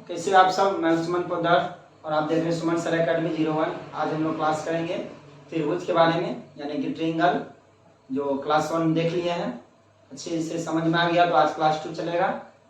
कैसे हो आप सब। मैं सुमन पोद्दार और आप देख रहे हैं सुमन सर अकेडमी 01। आज हम लोग क्लास करेंगे त्रिभुज के बारे में, यानी कि ट्रायंगल। जो क्लास 1 देख लिए हैं, अच्छे से समझ में आ गया तो आज क्लास 2 चलेगा।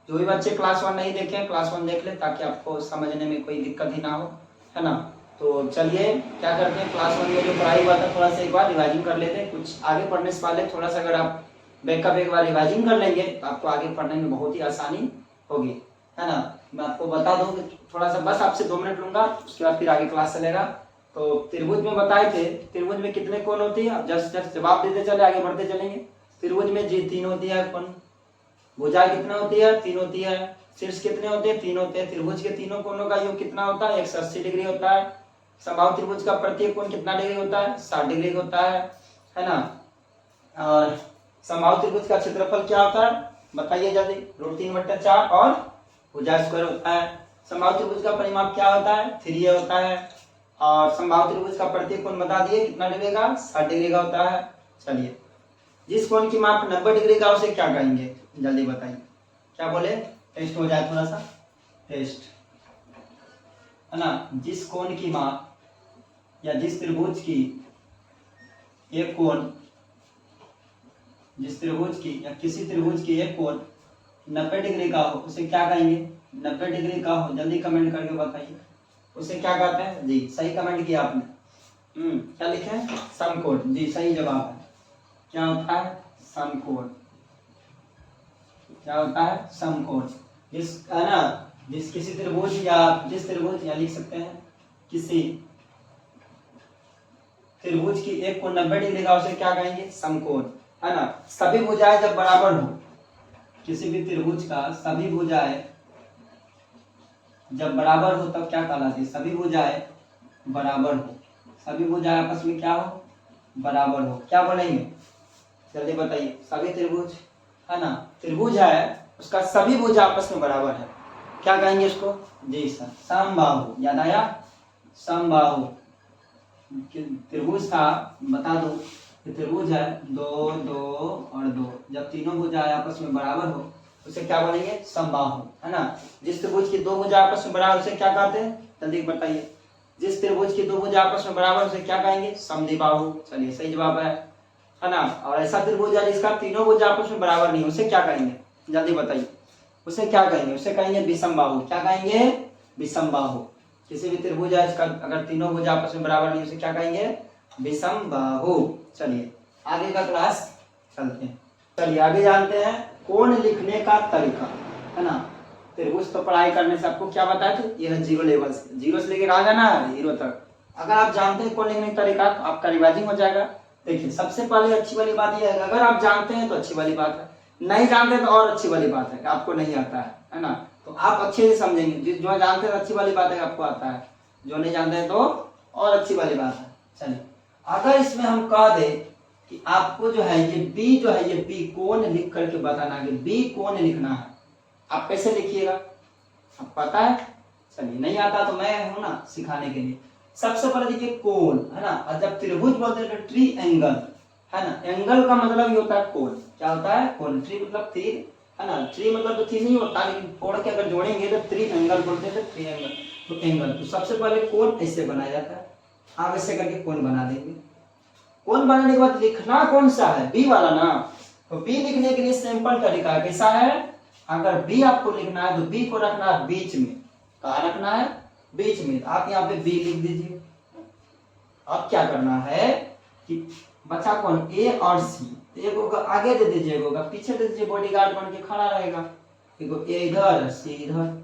जो भी बच्चे क्लास 1 नहीं देखे क्लास 1 देख ले, ताकि आपको समझने में कोई दिक्कत ही ना हो, है ना। तो चलिए क्या करते हैं, क्लास 1 में जो पढ़ाई हुआ था थोड़ा सा एक बार रिवाइजिंग कर लेते हैं। कुछ आगे पढ़ने से पहले थोड़ा सा अगर आप बैकअप एक बार रिवाइजिंग कर लेंगे तो आपको आगे पढ़ने में बहुत ही आसानी होगी, है ना। मैं आपको बता दूं कि थोड़ा सा बस आपसे 2 मिनट लूंगा, उसके बाद फिर आगे क्लास चलेगा। तो त्रिभुज में बताए थे, त्रिभुज में कितने कोण होती है, अब जस्ट जवाब देते चले, आगे बढ़ते चलेंगे। त्रिभुज में जी 3 होती है कोण। भुजाएं कितना होती है, 3 होती है। शीर्ष कितने होते हैं, 3 होते हैं। त्रिभुज के तीनों कोणों का योग कितना होता है, 180 डिग्री होता है। समबाहु त्रिभुज का प्रत्येक कोण कितना डिग्री होता है, 60 डिग्री होता है ना। और समबाहु त्रिभुज का क्षेत्रफल क्या होता है बताइए जल्दी, √3/4 और भुजा स्क्वायर होता है। समबाहु त्रिभुज का परिमाप क्या होता है, 3a होता है। और समबाहु त्रिभुज का प्रत्येक कोण बता दिए कितना डिग्री का, 60 डिग्री का होता है। चलिए, जिस कोण की माप 90 डिग्री का उसे क्या कहेंगे, जल्दी बताइए। क्या बोले, टेस्ट हो जाए थोड़ा सा, टेस्ट, है ना। जिस कोण की माप या जिस त्रिभुज की एक कोण, जिस त्रिभुज की या किसी त्रिभुज की एक कोण 90 डिग्री का हो उसे क्या कहेंगे, 90 डिग्री का हो, जल्दी कमेंट करके बताइए उसे क्या कहते हैं। जी सही कमेंट किया आपने। क्या लिखे हैं, समकोण। जी सही जवाब है। क्या होता है, समकोण। क्या होता है, समकोण। जिस, है ना, जिस किसी त्रिभुज या जिस त्रिभुज, या लिख सकते हैं किसी त्रिभुज की एक कोण 90 डिग्री का उसे क्या कहेंगे, समकोण, है ना। सभी भुजाएं जब बराबर हो, किसी भी त्रिभुज का सभी भुजाएं जब बराबर हो तब क्या कहलाती है, सभी भुजाएं बराबर हो। सभी भुजाएं आपस में क्या हो, बराबर हो, क्या बोलेंगे जल्दी बताइए। सभी त्रिभुज, है ना, त्रिभुज है उसका सभी भुजा आपस में बराबर है, क्या कहेंगे इसको, जी सर, समबाहु। याद आया, समबाहु। त्रिभुज था, बता दो कि त्रिभुज है 2 2 और 2, जब तीनों भुजाएं आपस में बराबर हो उसे क्या बोलेंगे, समबाहु, है ना। जिस त्रिभुज की 2 भुजा आपस में बराबर उसे क्या कहते हैं, जल्दी बताइए। जिस त्रिभुज की 2 भुजा आपस में बराबर उसे क्या कहेंगे, समद्विबाहु। चलिए सही जवाब है ना। और ऐसा त्रिभुज है जिसका तीनों भुजा आपस में बराबर नहीं, उसे क्या कहेंगे, जल्दी बताइए। उसे क्या कहेंगे, उसे कहेंगे विषमबाहु। क्या कहेंगे, विषमबाहु। किसी भी त्रिभुज है इसका अगर तीनों भुजा आपस में बराबर नहीं, उसे क्या कहेंगे, विषमबाहु। चलिए आगे का क्लास चलते हैं। चलिए आगे जानते हैं कोण लिखने का तरीका, है ना। त्रिभुज तो पढ़ाई करने से आपको क्या बताया था, ये है 0 लेवल से, 0 से लेके कहा जाना है 0 तक। अगर आप जानते हैं कोण लिखने का तरीका तो आपका रिवाइजिंग हो जाएगा। देखिए सबसे पहले अच्छी वाली बात यह है, अगर आप जानते हैं तो अच्छी वाली बात है, नहीं जानते तो और अच्छी वाली बात है कि आपको नहीं आता है ना। तो आप अच्छे से समझेंगे, जो जानते हैं अच्छी वाली बात है आपको आता है, जो नहीं जानते हैं तो और अच्छी वाली बात है। चलिए, अगर इसमें हम कह दे कि आपको जो है ये बी, जो है ये बी कोण लिख करके बताना है कि बी कोण लिखना है, आप कैसे लिखिएगा, आप पता है। चलिए नहीं आता तो मैं हूं ना सिखाने के लिए। सबसे पहले देखिए कोण, है ना। और जब त्रिभुज बोलते हैं तो ट्री एंगल, है ना। एंगल का मतलब ये होता है कोण। क्या होता है, कोण। ट्री मतलब तीर, है ना। ट्री मतलब तो तीर नहीं होता, लेकिन कोण के अगर जोड़ेंगे तो ट्री एंगल बोलते हैं, ट्री एंगल। तो एंगल, तो सबसे पहले कोण ऐसे बनाया जाता है। आप ऐसे करके कोण बना देंगे। कोण बनाने के बाद लिखना कौन सा है, बी वाला ना। तो बी लिखने के लिए सिंपल तरीका है, कैसा है, अगर बी आपको लिखना है तो बी को रखना है बीच में। कहाँ रखना है, बीच में। तो आप यहाँ पे बी लिख दीजिए। अब क्या करना है कि बचा कौन, ए और सी। एगो का आगे दे दीजिए, एगो का पीछे दे दीजिए, बॉडीगार्ड बन के खड़ा रहेगा। एगो ए इधर, सी इधर,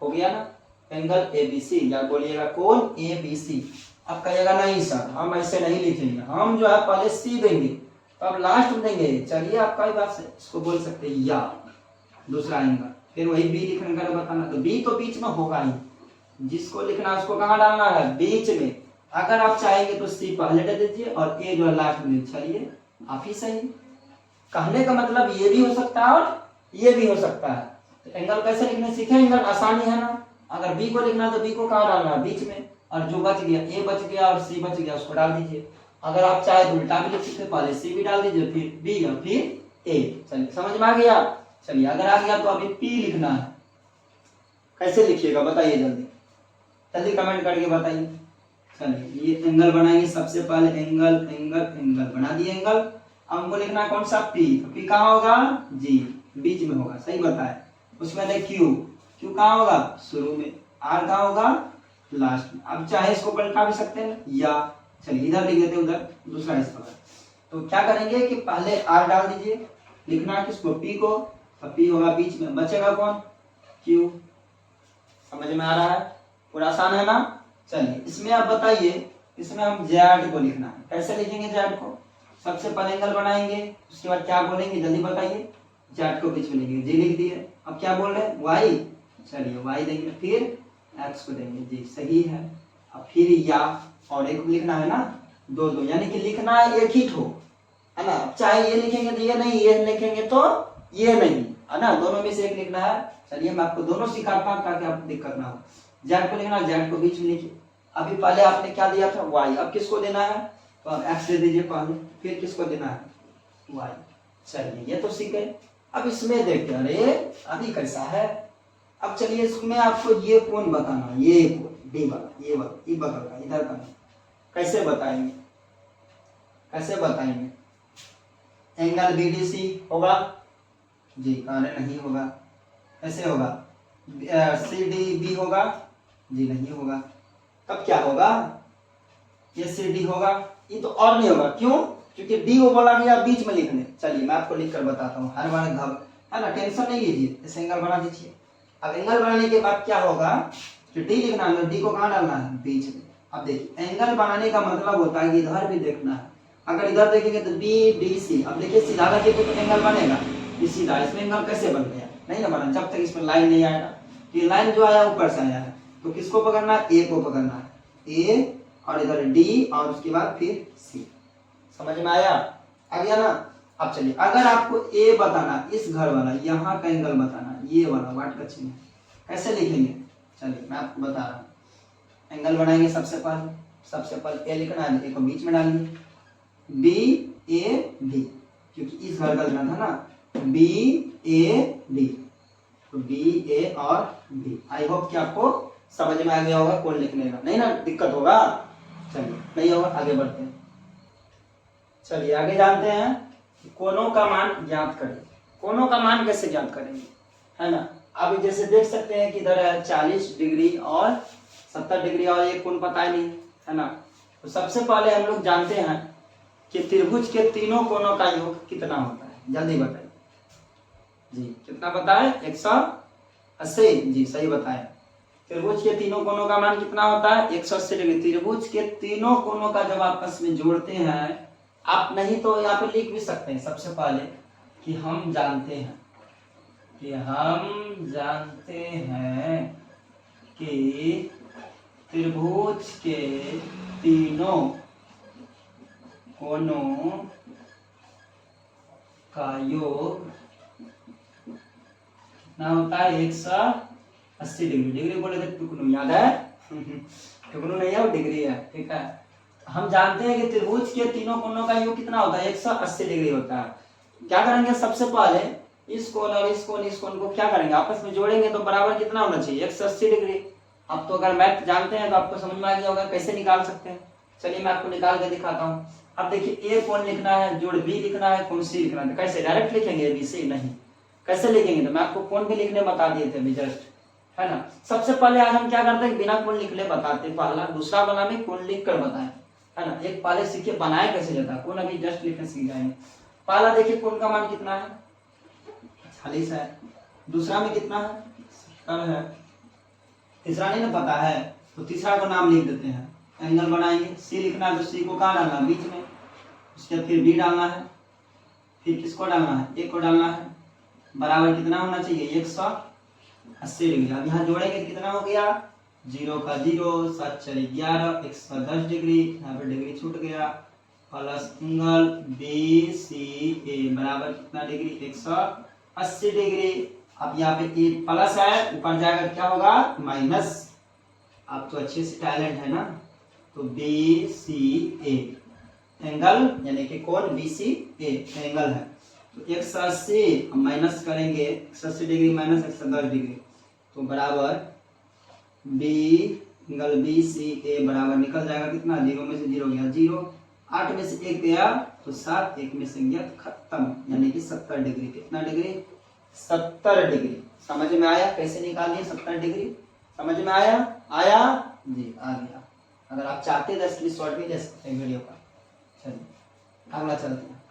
हो गया ना। एंगल एबीसी, या बोलिएगा कोण एबीसी। अब कहिएगा नहीं सर हम ऐसे नहीं लिखेंगे, हम जो है पहले सी देंगे तो अब लास्ट में देंगे। चलिए आपका ही बात से इसको बोल सकते हैं या दूसरा एंगल, फिर वही बी लिखने का बताना। तो बी तो बीच में होगा ही, जिसको लिखना है उसको कहाँ डालना है, बीच में। अगर आप चाहेंगे तो सी पहले दे दीजिए और ए जो है लास्ट में। चलिए आप ही सही। कहने का मतलब ये भी हो सकता है और ये भी हो सकता है। तो एंगल कैसे लिखने सीखे, एंगल आसानी है ना। अगर बी को लिखना तो बी को कहाँ डालना है, बीच में। और जो बच गया, ए बच गया और सी बच गया, उसको डाल दीजिए। अगर आप चाहे तो उल्टा भी लिख सकते, पहले सी भी डाल दीजिए, फिर बी और फिर ए। चलिए समझ में आ गया। चलिए अगर आ गया तो अभी पी लिखना है। कैसे लिखिएगा बताइए जल्दी जल्दी कमेंट करके बताइए। चलिए ये एंगल बनाएंगे, सबसे पहले एंगल एंगल एंगल बना दिए एंगल। अब हमको लिखना है कौन सा पी, तो पी कहाँ होगा जी बीच में होगा, सही बताए। उसके बाद क्यू, क्यू कहाँ होगा शुरू में, आर कहाँ होगा लास्ट में। अब चाहे इसको पलटा भी सकते हैं या चलिए इधर लिख देते हैं उधर दूसरा हिस्सा। तो क्या करेंगे कि पहले आर डाल दीजिए, लिखना है किसको पी को, अब पी होगा बीच में, बचेगा कौन क्यू। समझ में आ रहा है, पूरा आसान है ना। चलिए इसमें आप बताइए, इसमें हम जेड को लिखना है, कैसे लिखेंगे जेड को, सबसे पहले एंगल बनाएंगे, उसके बाद क्या बोलेंगे जल्दी बताइए, जेड को बीच में लिखेंगे, जी लिख दिए। अब क्या बोल रहे हैं वाई, चलिए वाई देंगे, फिर एक्स को देंगे, जी सही है। अब फिर या और एक लिखना है ना, दो दो यानी कि लिखना है एक ही ठो है ना, चाहे ये लिखेंगे तो ये नहीं, ये लिखेंगे तो ये नहीं है ना, दोनों में से एक लिखना है। चलिए मैं आपको दोनों सिखाता हूँ ताकि आपको दिक्कत ना हो। जेड को लिखना, जेड को बीच में लिखिए। अभी पहले आपने क्या दिया था वाई, अब किसको देना है तो अब एक्स दे दीजिए पहले, फिर किसको देना है वाई। चलिए ये तो सीखे। अब इसमें देखते हैं अरे अभी कैसा है। अब चलिए इसमें आपको ये कोण बताना, ये कोण डी वाला, ये वाला, ये बगल का, इधर का, कैसे बताएंगे, कैसे बताएंगे। एंगल बीडीसी होगा जी, कार्य नहीं होगा, कैसे होगा सीडीबी होगा जी, नहीं होगा। तब क्या होगा, ये सीडी होगा, ये तो और नहीं होगा, क्यों क्योंकि डी को बोला गया बीच में लिखने। चलिए मैं आपको लिखकर बताता हूँ, हर बार घब है ना, टेंशन नहीं लीजिए, इस एंगल बना दीजिए। अब एंगल बनाने के बाद क्या होगा कि डी लिखना है, डी को कहाँ डालना है बीच में। अब देखिए एंगल बनाने का मतलब होता है कि इधर भी देखना है, अगर इधर देखेंगे तो बी डी सी। अब देखिए सीधा रखिए तो एंगल बनेगा, ये सीधा, इसमें एंगल कैसे बन गया, नहीं ना बना जब तक इसमें लाइन नहीं आएगा। ये लाइन जो आया ऊपर से आया है, तो किसको पकड़ना है, ए को पकड़ना है, ए और इधर डी और उसके बाद फिर सी। समझ में आया, आ गया ना। अब चलिए अगर आपको ए बताना, इस घर वाला यहाँ का एंगल बताना, ये वाला वाट का चिन्ह, कैसे लिखेंगे चलिए मैं आपको बता रहा हूँ। एंगल बनाएंगे, सबसे पहले ए लिखना है, ए को बीच में डालिए, बी ए डी, क्योंकि इस घर का लेना था ना, बी ए डी, तो बी ए और बी। आई होप कि आपको समझ में आ गया होगा कौन लिखने का, नहीं ना दिक्कत होगा। चलिए नहीं होगा, आगे बढ़ते हैं। चलिए आगे जानते हैं कि कोणों का मान ज्ञात करें। कोणों का मान कैसे ज्ञात करेंगे, है ना। अभी जैसे देख सकते हैं कि इधर है 40 डिग्री और 70 डिग्री और एक कोण पता ही नहीं है ना। तो सबसे पहले हम लोग जानते हैं कि त्रिभुज के तीनों कोणों का योग कितना होता है, जल्दी बताइए जी, कितना बताए 180 जी, सही बताए। त्रिभुज के तीनों कोणों का मान कितना होता है 180 डिग्री। त्रिभुज के तीनों कोणों का जब आपस में जोड़ते हैं, आप नहीं तो यहाँ पे लिख भी सकते हैं सबसे पहले कि हम जानते हैं कि त्रिभुज के तीनों कोणों का योग कितना होता है 180 डिग्री। डिग्री बोले थे टुकनू, याद है टुकनू नहीं है वो डिग्री है, ठीक है। हम जानते हैं कि त्रिभुज के तीनों कोणों का योग कितना होता है 180 डिग्री होता है। क्या करेंगे सबसे पहले इस कोण और इस कोण को क्या करेंगे आपस में जोड़ेंगे, तो बराबर कितना होना चाहिए 180 डिग्री। अब तो अगर मैथ जानते हैं तो आपको समझ में आ गया होगा कैसे निकाल सकते हैं। चलिए मैं आपको निकाल के दिखाता हूँ। अब देखिए ए कोण लिखना है, जोड़ बी लिखना है, कोण सी लिखना है, तो कैसे डायरेक्ट लिखेंगे बी सी, नहीं कैसे लिखेंगे, तो मैं आपको कोण भी लिखने बता दिए थे अभी जस्ट, है ना। सबसे पहले आज हम क्या करते हैं बिना कोण लिखने बताते, पहला दूसरा वाला में कोण लिख कर बताएं, है ना। एक पहले सीखे बनाए कैसे जाता है, कोण अभी जस्ट लिखने सीख जाएंगे। पहला देखिए कोण का मान कितना है 40 है, दूसरा में कितना है 70 है, तीसरा नहीं ना पता है तो तीसरा को नाम लिख देते हैं। एंगल बनाएंगे, सी लिखना है तो सी को कहाँ डालना बीच में, उसके फिर बी डालना है, फिर किसको डालना है ए को डालना है, बराबर कितना होना चाहिए 180 डिग्री। अब यहाँ जोड़ेंगे तो कितना हो गया 0 का 0, 7 चले 11, 110 डिग्री, यहाँ पर डिग्री छूट गया, प्लस एंगल बी सी ए बराबर कितना डिग्री 180 डिग्री। अब यहाँ पे ए प्लस है, ऊपर जाएगा क्या होगा माइनस। आप तो अच्छे से टैलेंट है ना, तो बी सी ए एंगल यानी कि कोण बी सी ए एंगल है, तो 180 हम माइनस करेंगे 180 डिग्री माइनस 110 डिग्री, तो बराबर बी एंगल बी सी ए बराबर निकल जाएगा कितना, 0 में से 0 गया 0, 8 में से 1 गया तो 7, 1 में से गया खत्म, यानी कि 70 डिग्री। कितना डिग्री, 70 डिग्री। समझ में आया कैसे निकालिए 70 डिग्री, समझ में आया, आया जी, आ गया। अगर आप चाहते हैं 10 शॉर्ट भी ले सकते हैं वीडियो का। चलिए अगला चलते हैं,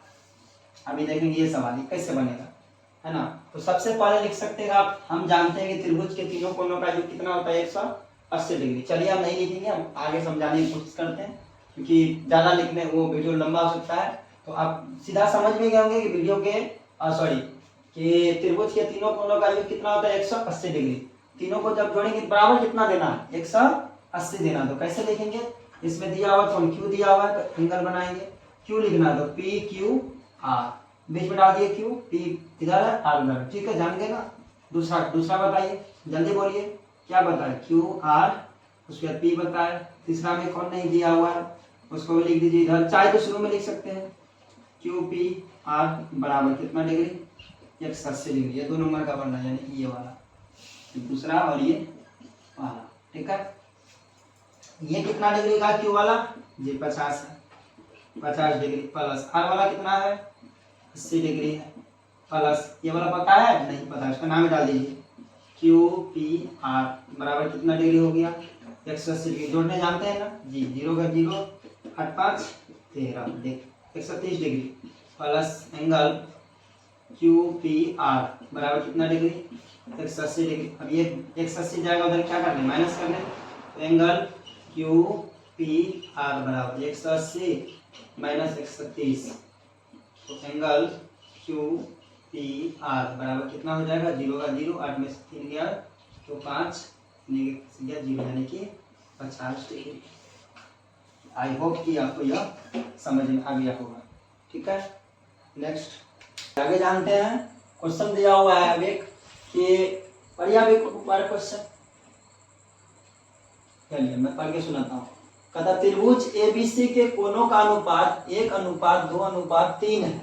अभी देखेंगे ये सवाल कैसे बनेगा, है ना। तो सबसे पहले लिख सकते हैं आप, हम जानते हैं कि त्रिभुज के तीनों कोनों का योग कितना होता है, 180 डिग्री। चलिए हम नहीं लिखेंगे, हम आगे समझाने की कोशिश करते हैं, क्योंकि ज्यादा लिखने वो वीडियो लंबा हो सकता है। तो आप सीधा समझ में गए होंगे कि वीडियो के सॉरी कि त्रिभुज के तीनों कोनों का योग कितना होता है, 180 डिग्री। तीनों को जब जोड़ेंगे बराबर कितना देना है, 180 देना। तो कैसे लिखेंगे, इसमें दिया हुआ कौन, क्यू दिया हुआ है तो एंगल बनाएंगे, क्यू लिखना तो पी क्यू आर, बीच में डाल दिए क्यू, पी इधर है आर उधर, ठीक है, जान गए ना। दूसरा बताइए, जल्दी बोलिए क्या बताए, क्यू आर, उसके बाद पी बताए, तीसरा में कौन नहीं दिया हुआ है उसको भी लिख दीजिए इधर, चाहे तो शुरू में लिख सकते हैं, क्यू पी आर बराबर कितना डिग्री, 180 डिग्री। ये 2 नंबर का बनना, यानी कि ये वाला दूसरा और ये वाला, ठीक है। ये कितना डिग्री का क्यू वाला जी, 50 है, 50 डिग्री प्लस आर वाला कितना है, 80 डिग्री है, प्लस ये वाला पता है नहीं पता, उसका नाम डाल दीजिए, क्यू पी आर बराबर कितना डिग्री हो गया, 180 डिग्री। जोड़ने जानते हैं ना जी, 0 का 0 8 5 13, देख 130 degree plus angle Q P R बराबर कितना डिग्री, 180 डिग्री। अब ये 180 जाएगा उधर, क्या करना है, माइनस करना है, तो एंगल क्यू पी आर बराबर 180 माइनस 130, तो एंगल क्यू पी आर बराबर कितना हो जाएगा, 0 का 0 8 में से 3 गया तो 5 गया 0, यानी कि 50 डिग्री। आई होप कि आपको यह समझ में आ गया होगा, ठीक है। नेक्स्ट आगे जानते हैं, क्वेश्चन दिया हुआ है अब एक कि पढ़िए अभी क्वेश्चन, चलिए मैं पढ़ के सुनाता हूँ। कहता त्रिभुज एबीसी के कोनों का अनुपात 1:2:3 है,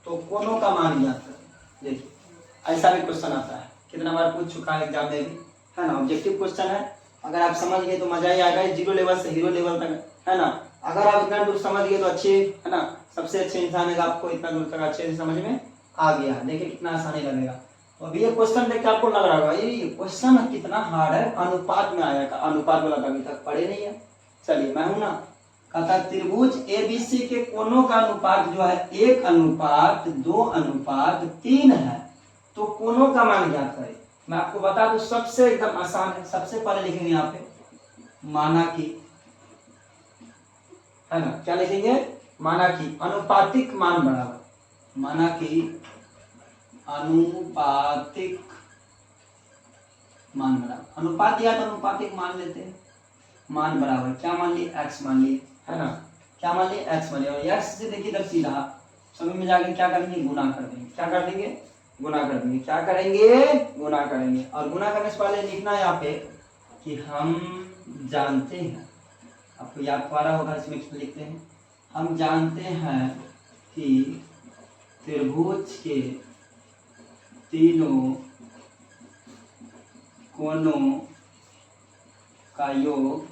तो कोनों का मान ज्ञात करें। देखिए ऐसा भी क्वेश्चन आता है, कितना बार पूछ चुका है एग्जाम में भी, है ना। ऑब्जेक्टिव क्वेश्चन है, अगर आप समझ गए तो मजा ही आ गया, 0 लेवल से हीरो लेवल तक, है ना। अगर आप इतना दूर समझ गए तो अच्छे, है ना, सबसे अच्छे इंसान है, आपको इतना दूर तक अच्छे से समझ में आ गया। देखिए कितना आसानी लगेगा। तो अभी ये क्वेश्चन देख के आपको लग रहा होगा ये क्वेश्चन कितना हार्ड है, अनुपात में आया, अनुपात वाला अभी तक पढ़े नहीं है। चलिए मैं हूं ना, कहता त्रिभुज एबीसी के कोनों का अनुपात जो है 1:2:3 है, तो कोनों का मान ज्ञात करें। मैं आपको बता दूं सबसे एकदम आसान है, सबसे पहले लिखेंगे यहाँ पे माना कि, है ना, क्या लिखेंगे, माना कि अनुपातिक मान बराबर, माना कि अनुपातिक मान बराबर, अनुपात दिया तो अनुपातिक मान लेते हैं, मान बराबर क्या मान लिए, x मान लिए, है ना, क्या मान लिए, x मान लिए, और x से देखिए इधर सीधा सभी में जाके क्या करेंगे, गुना कर देंगे, क्या कर देंगे, गुना कर देंगे, क्या करेंगे, गुना करेंगे। और गुना करने से पहले लिखना है यहाँ पे कि हम जानते हैं, आपको याद आ रहा होगा, इसमें लिखते हैं हम जानते हैं कि त्रिभुज के तीनों कोनों का योग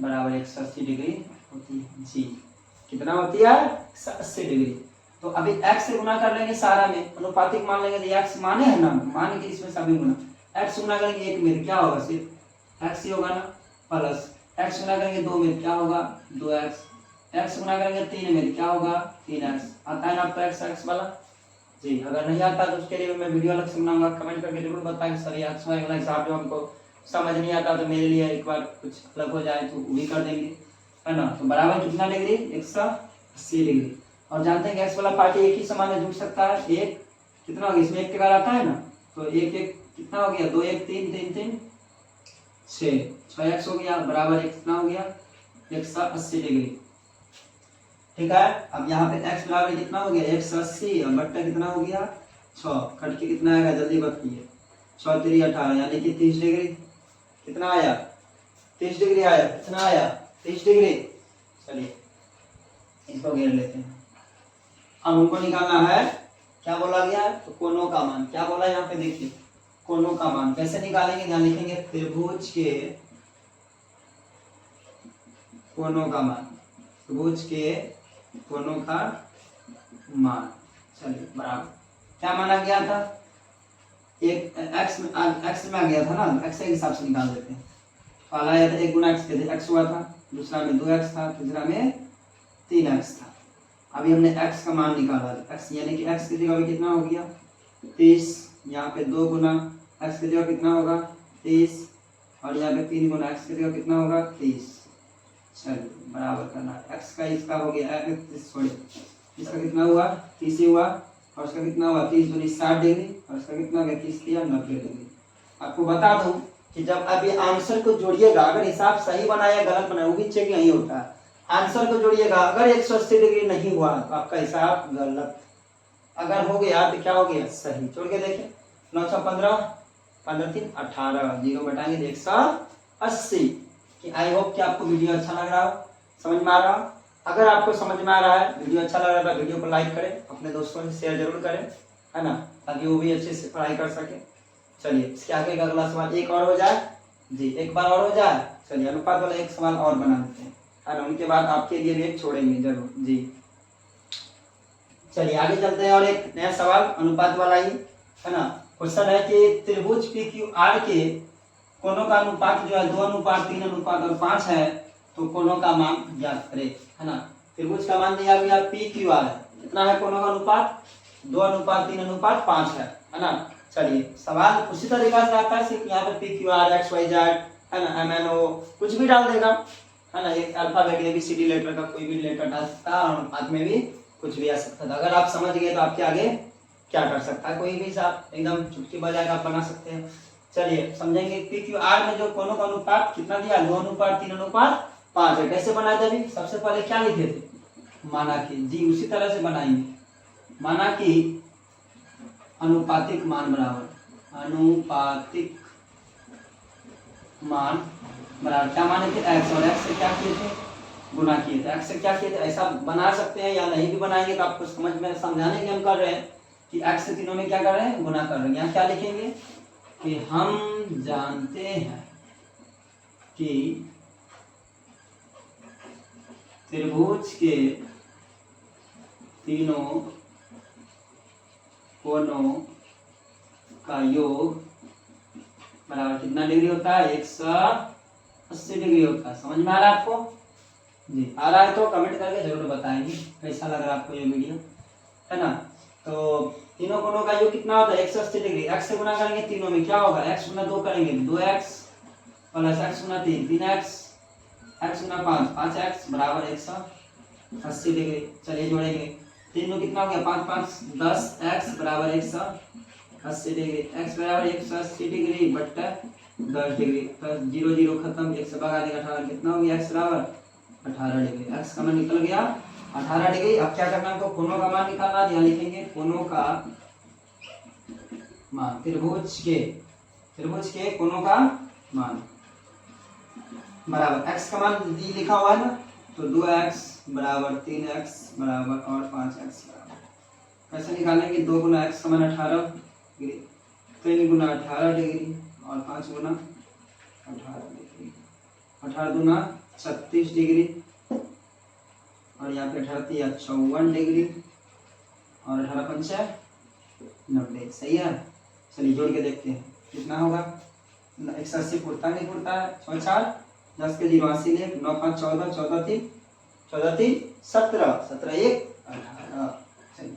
बराबर 180 डिग्री होती है जी। कितना होती है, 180 डिग्री। तो अभी x से गुना कर लेंगे सारा में, अनुपातिक मान लेंगे तो x माने है ना, मान के इसमें सभी गुना, x गुना करेंगे 1 में क्या होगा, सिर्फ x ही होगा ना, प्लस x गुना करेंगे 2 में क्या होगा, 2x, x गुना करेंगे 3 में क्या होगा, 3x। आता है ना आपको x वाला जी। अगर नहीं आता तो उसके लिए मैं वीडियो अलग से बनाऊंगा, कमेंट करके जरूर बताएं सर ये x वाला हिसाब जो हमको समझ नहीं आता तो मेरे लिए एक बार कुछ अलग हो जाए तो वो भी कर देंगे, है ना। तो बराबर कितना डिग्री, 180 डिग्री। और जानते हैं कि x वाला पार्टी एक ही समान जुड़ सकता है, एक कितना हो गया, इसमें 1 के बाद आता है ना, तो 1 1 कितना हो गया, 2 1 3 3 3 6x हो गया, बराबर कितना हो गया, 180 डिग्री, ठीक है। अब यहाँ पे x बराबर कितना हो गया, 180 और बट्टा कितना हो गया 6, कट के कितना आएगा, जल्दी बताइए, 6 3 18 यानी कि 30 डिग्री। कितना आया, 30 डिग्री आया, कितना आया, 30 डिग्री। चलिए इसको घेर लेते हैं। अब हमको निकालना है क्या बोला गया है, तो कोनों का मान क्या बोला यहाँ पे देखिए, कोनों का मान कैसे निकालेंगे, ध्यान लिखेंगे त्रिभुज के कोनों का मान, त्रिभुज के कोनों का मान। चलिए बराबर क्या माना गया था, एक x में आ गया था ना, x के हिसाब से निकाल देते हैं। पहला आया था 1 गुना x के x हुआ था, दूसरा में 2x था, तीसरा में 3x था। अभी हमने x का मान निकाला, x यानी कि x की जगह पे कितना हो गया 30, यहाँ पे 2 गुना x की जगह कितना होगा 30, और यहाँ पे 3 गुना x की जगह कितना होगा 30। चलिए बराबर करना, x का इसका हो गया सॉरी इसका कितना हुआ 30 ही हुआ, और उसका कितना हुआ 30 दूनी 60 डिग्री, और उसका कितना हो गया 30 या 90 डिग्री। आपको बता दूं कि जब आप ये आंसर को जोड़िएगा, अगर हिसाब सही बनाया गलत बनाया वो भी चेक नहीं होता है। आंसर को जोड़िएगा, अगर 180 डिग्री नहीं हुआ तो आपका हिसाब गलत, अगर हो गया तो क्या हो गया सही। जोड़ के देखें 915 15 3 18 जीरो बटाएंगे 180। कि आई होप कि आपको वीडियो अच्छा लग रहा हो, समझ में आ रहा हो। अगर आपको समझ में आ रहा है, वीडियो अच्छा लग रहा है तो वीडियो को लाइक करें, अपने दोस्तों से शेयर जरूर करें, है ना, ताकि वो भी अच्छे से पढ़ाई कर सके। चलिए इसके आगे का अगला सवाल एक और हो जाए जी, एक बार और हो जाए। चलिए अनुपात वाला एक सवाल और बना लेते हैं, है ना, उनके बाद आपके लिए भी एक छोड़ेंगे जरूर जी। चलिए आगे चलते हैं और एक नया सवाल अनुपात वाला ही, है ना। क्वेश्चन है कि त्रिभुज PQR के कोनों का अनुपात जो है 2 अनुपात 3 अनुपात और 5 है, तो कोनों का मान ज्ञात करें, है ना। त्रिभुज का मान दिया गया PQR है, कितना है कोनों का अनुपात 2 अनुपात 3 अनुपात 5 है ना। चलिए सवाल उसी तरीका से आता है, सिर्फ यहाँ पे PQR XYZ, है ना, MNO कुछ भी डाल देगा, है ना, एक अल्फाबेट ABCD लेटर का कोई भी लेटर डाल सकता है, और अनुपात में भी कुछ भी आ सकता था। अगर आप समझ गए तो आपके आगे क्या कर सकता है, कोई भी हिसाब एकदम चुटकी बजा के आप बना सकते हैं। चलिए समझेंगे PQR में जो कोनों का अनुपात कितना दिया 2 अनुपात 3 अनुपात 5 है। कैसे बनाया था अभी, सबसे पहले क्या लिखे थे, माना कि जी, उसी तरह से बनाएंगे, माना कि अनुपातिक मान बराबर अनुपातिक मान बराबर क्या माने थे x, और x से क्या किए थे गुना किए थे, x से क्या किए थे। ऐसा बना सकते हैं या नहीं भी बनाएंगे तो आपको समझ में समझाने के हम कर रहे हैं कि x से तीनों में क्या कर रहे हैं गुना कर रहे हैं। यहाँ क्या लिखेंगे कि हम जानते हैं कि त्रिभुज के तीनों कोनों का योग बराबर कितना डिग्री होता है 180 डिग्री होता है। समझ में आ रहा है आपको जी, आ रहा है तो कमेंट करके जरूर बताएंगे कैसा लग रहा है आपको ये वीडियो, है ना। तो तीनों कोनों का योग कितना होता है 180 डिग्री, x से गुना करेंगे तीनों में क्या होगा x गुना 2 करेंगे 2x प्लस x गुना 3 3x, x गुना 5 5x बराबर 180 डिग्री। चलिए जोड़ेंगे तीनों कितना हो गया 5 5 10x बराबर 180 डिग्री, x बराबर 180 डिग्री बट्टा 10 डिग्री, तो 0 0 खत्म, 1 से भगा देगा 18, कितना हो गया x बराबर 18 डिग्री। x का मान निकल गया 18 डिग्री। अब क्या करना है हमको कोनों का मान निकालना है, यहाँ लिखेंगे कोनों का मान, त्रिभुज के कोनों का मान बराबर x का मान लिखा हुआ है ना, तो 2x बराबर 3x बराबर और 5x बराबर। कैसे निकालेंगे 2 गुना x का मान 18 डिग्री, 3 गुना 18 डिग्री और 5 गुना 18 डिग्री, 18 दूना 36 डिग्री, और यहाँ पे 18 54 डिग्री, और 18 पंचा 90। सही है। चलिए जोड़ के देखते हैं कितना होगा, 180 फुटता नहीं फुटता है, 6 4 10 के 0 80 ले 9 5 14 14 3 17 17 1 18। चलिए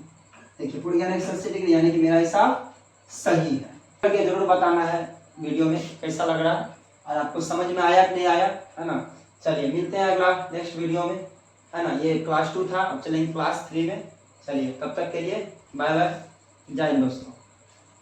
देखिए फुट गया 180 डिग्री, यानी कि मेरा हिसाब सही है। करके जरूर बताना है वीडियो में कैसा लग रहा है और आपको समझ में आया कि नहीं आया, है ना। चलिए मिलते हैं अगला नेक्स्ट वीडियो में, है ना। ये क्लास 2 था, अब चलेंगे क्लास 3 में। चलिए तब तक के लिए बाय बाय, जय हिंद दोस्तों।